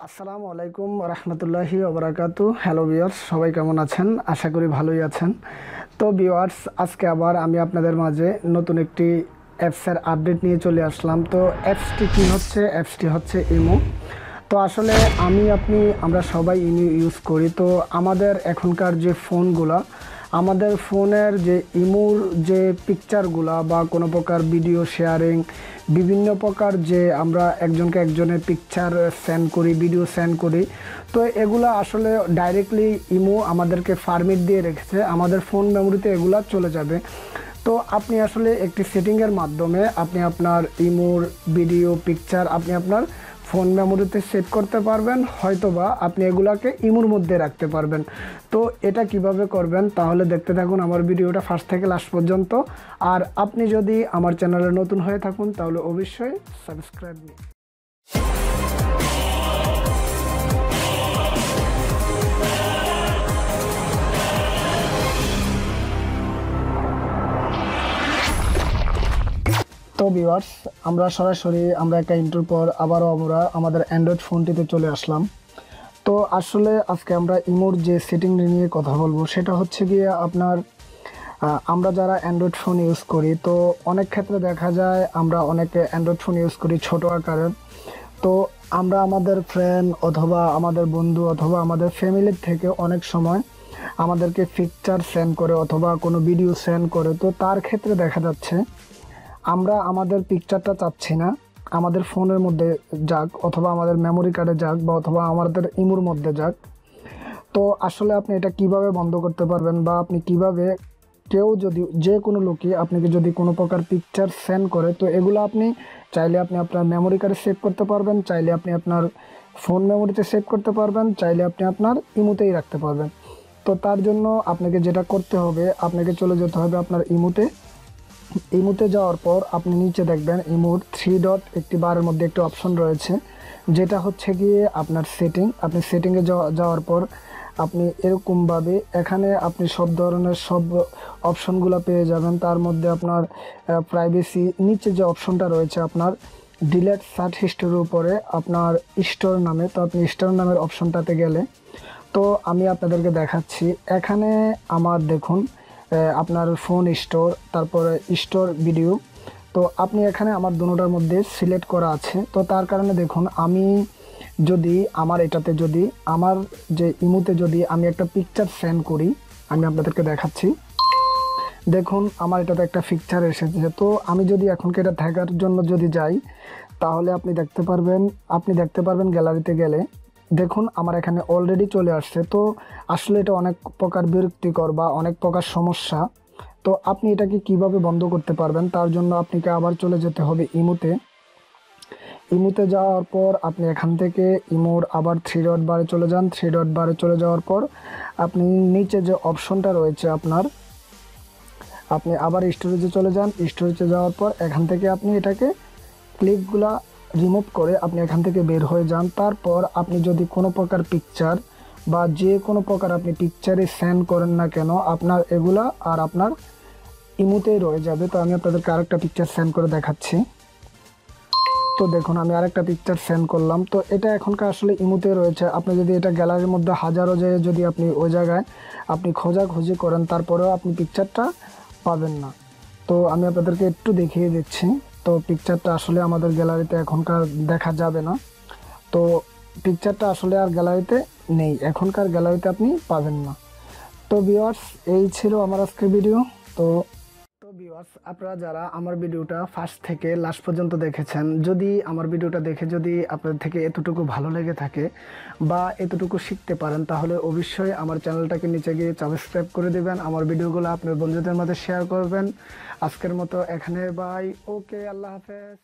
আসসালামু আলাইকুম রহমতুল্লাহি ওবরাকাতু। হ্যালো ভিউয়ার্স, সবাই কেমন আছেন? আশা করি ভালোই আছেন। তো ভিউয়ার্স, আজকে আবার আমি আপনাদের মাঝে নতুন একটি অ্যাপসের আপডেট নিয়ে চলে আসলাম। তো অ্যাপসটি কী হচ্ছে? অ্যাপসটি হচ্ছে ইমো। তো আসলে আমরা সবাই ইমো ইউজ করি। তো আমাদের এখনকার যে ফোনগুলা, আমাদের ফোনের যে ইমোর যে পিকচারগুলা বা কোনো প্রকার ভিডিও শেয়ারিং, বিভিন্ন প্রকার যে আমরা একজনকে একজনের পিকচার সেন্ড করি, ভিডিও সেন্ড করি, তো এগুলা আসলে ডাইরেক্টলি ইমো আমাদেরকে পারমিট দিয়ে রেখেছে, আমাদের ফোন মেমোরিতে এগুলা চলে যাবে। তো আপনি আসলে একটি সেটিংয়ের মাধ্যমে আপনি আপনার ইমোর ভিডিও পিকচার আপনি আপনার ফোন মেমোরিতে সেভ করতে পারবেন, হয়তোবা আপনি এগুলাকে ইমোর মধ্যে রাখতে পারবেন। তো এটা কিভাবে করবেন তাহলে দেখতে থাকুন আমার ভিডিওটা ফার্স্ট থেকে লাস্ট পর্যন্ত। আর আপনি যদি আমার চ্যানেলে নতুন হয়ে থাকুন তাহলে অবশ্যই সাবস্ক্রাইব নিন। তো ভিউয়ার্স, আমরা সরাসরি একটা ইন্ট্রোর পর আবারও আমরা আমাদের অ্যান্ড্রয়েড ফোনটিতে চলে আসলাম। তো আসলে আজকে আমরা ইমোর যে সেটিং নিয়ে কথা বলবো সেটা হচ্ছে গিয়ে আপনার আমরা যারা অ্যান্ড্রয়েড ফোন ইউজ করি, তো অনেক ক্ষেত্রে দেখা যায় আমরা অনেকে অ্যান্ড্রয়েড ফোন ইউজ করি ছোট আকারের। তো আমরা আমাদের ফ্রেন্ড অথবা আমাদের বন্ধু অথবা আমাদের ফ্যামিলির থেকে অনেক সময় আমাদেরকে পিকচার সেন্ড করে অথবা কোনো ভিডিও সেন্ড করে। তো তার ক্ষেত্রে দেখা যাচ্ছে আমরা আমাদের পিকচারটা চাচ্ছি না আমাদের ফোনের মধ্যে যাক অথবা আমাদের মেমোরি কার্ডে যাক বা অথবা আমাদের ইমোর মধ্যে যাক। তো আসলে আপনি এটা কিভাবে বন্ধ করতে পারবেন বা আপনি কিভাবে কেউ যদি যে কোনো লোকই আপনাকে যদি কোনো প্রকার পিকচার সেন্ড করে, তো এগুলো আপনি চাইলে আপনি আপনার মেমোরি কার্ডে সেভ করতে পারবেন, চাইলে আপনি আপনার ফোন মেমোরিতে সেভ করতে পারবেন, চাইলে আপনি আপনার ইমোতেই রাখতে পারবেন। তো তার জন্য আপনাকে যেটা করতে হবে, আপনাকে চলে যেতে হবে আপনার ইমোতে যাওয়ার পর আপনি নিচে দেখবেন ইমোর 3 ডট একটি বারের মধ্যে একটি অপশন রয়েছে, যেটা হচ্ছে গিয়ে আপনার সেটিং। আপনি সেটিংয়ে যাওয়ার পর আপনি এরকমভাবে এখানে আপনি সব ধরনের সব অপশনগুলো পেয়ে যাবেন। তার মধ্যে আপনার প্রাইভেসি নিচে যে অপশনটা রয়েছে আপনার ডিলেট সার্চ হিস্টোরির উপরে আপনার স্টোর নামে, তো আপনি স্টোর নামের অপশনটাতে গেলে তো আমি আপনাদেরকে দেখাচ্ছি। এখানে আমার দেখুন আপনার ফোন স্টোর, তারপরে স্টোর ভিডিও, তো আপনি এখানে আমার দুটোটার মধ্যে সিলেক্ট করা আছে। তো তার কারণে দেখুন আমি যদি আমার এটাতে যদি আমার যে ইমোতে যদি আমি একটা পিকচার সেন্ড করি, আমি আপনাদেরকে দেখাচ্ছি। দেখুন আমার এটাতে একটা পিকচার এসেছে। তো আমি যদি এখনকে এটা দেখার জন্য যদি যাই তাহলে আপনি দেখতে পারবেন গ্যালারিতে গেলে দেখুন আমার এখানে অলরেডি চলে আসছে। তো আসলে এটা অনেক প্রকার বিরক্তিকর বা অনেক প্রকার সমস্যা। তো আপনি এটাকে কিভাবে বন্ধ করতে পারবেন তার জন্য আপনাকে আবার চলে যেতে হবে ইমোতে যাওয়ার পর আপনি এখান থেকে ইমোর আবার 3 ডট বারে চলে যান। 3 ডট বারে চলে যাওয়ার পর আপনি নিচে যে অপশনটা রয়েছে আপনি আবার স্টোরেজে চলে যান। স্টোরেজে যাওয়ার পর এখান থেকে আপনি এটাকে ক্লিপগুলা রিমুভ করে আপনি এখান থেকে বের হয়ে যান। তারপর আপনি যদি কোনো প্রকার পিকচার বা যে কোনো প্রকার আপনি পিকচারে সেন্ড করেন না কেন, আপনার এগুলা আর আপনার ইমোতেই রয়ে যাবে। তো আমি আপনাদেরকে আরেকটা পিকচার সেন্ড করে দেখাচ্ছি। তো দেখুন আমি আরেকটা পিকচার সেন্ড করলাম। তো এটা এখনকার আসলে ইমোতে রয়েছে। আপনি যদি এটা গ্যালারির মধ্যে হাজারো জায়গায় যদি আপনি ওই জায়গায় আপনি খোঁজাখুঁজি করেন তারপরেও আপনি পিকচারটা পাবেন না। তো আমি আপনাদেরকে একটু দেখিয়ে দিচ্ছি। তো পিকচারটা আসলে আমাদের গ্যালারিতে এখনকার দেখা যাবে না। তো পিকচারটা আসলে আর গ্যালারিতে নেই, এখনকার গ্যালারিতে আপনি পাবেন না। তো ভিউয়ার্স, এই ছিল আমার আজকের ভিডিও। তো ভিউয়ার্স, আপনারা যারা আমার ভিডিওটা ফার্স্ট থেকে লাস্ট পর্যন্ত দেখেছেন, যদি আমার ভিডিওটা দেখে যদি আপনাদের থেকে এতটুকু ভালো লেগে থাকে বা এতটুকু শিখতে পারেন তাহলে অবশ্যই আমার চ্যানেলটাকে নিচে গিয়ে সাবস্ক্রাইব করে দেবেন, আমার ভিডিওগুলো আপনার বন্ধুদের মধ্যে শেয়ার করবেন। আজকের মতো এখানে বাই, ওকে, আল্লাহ হাফেজ।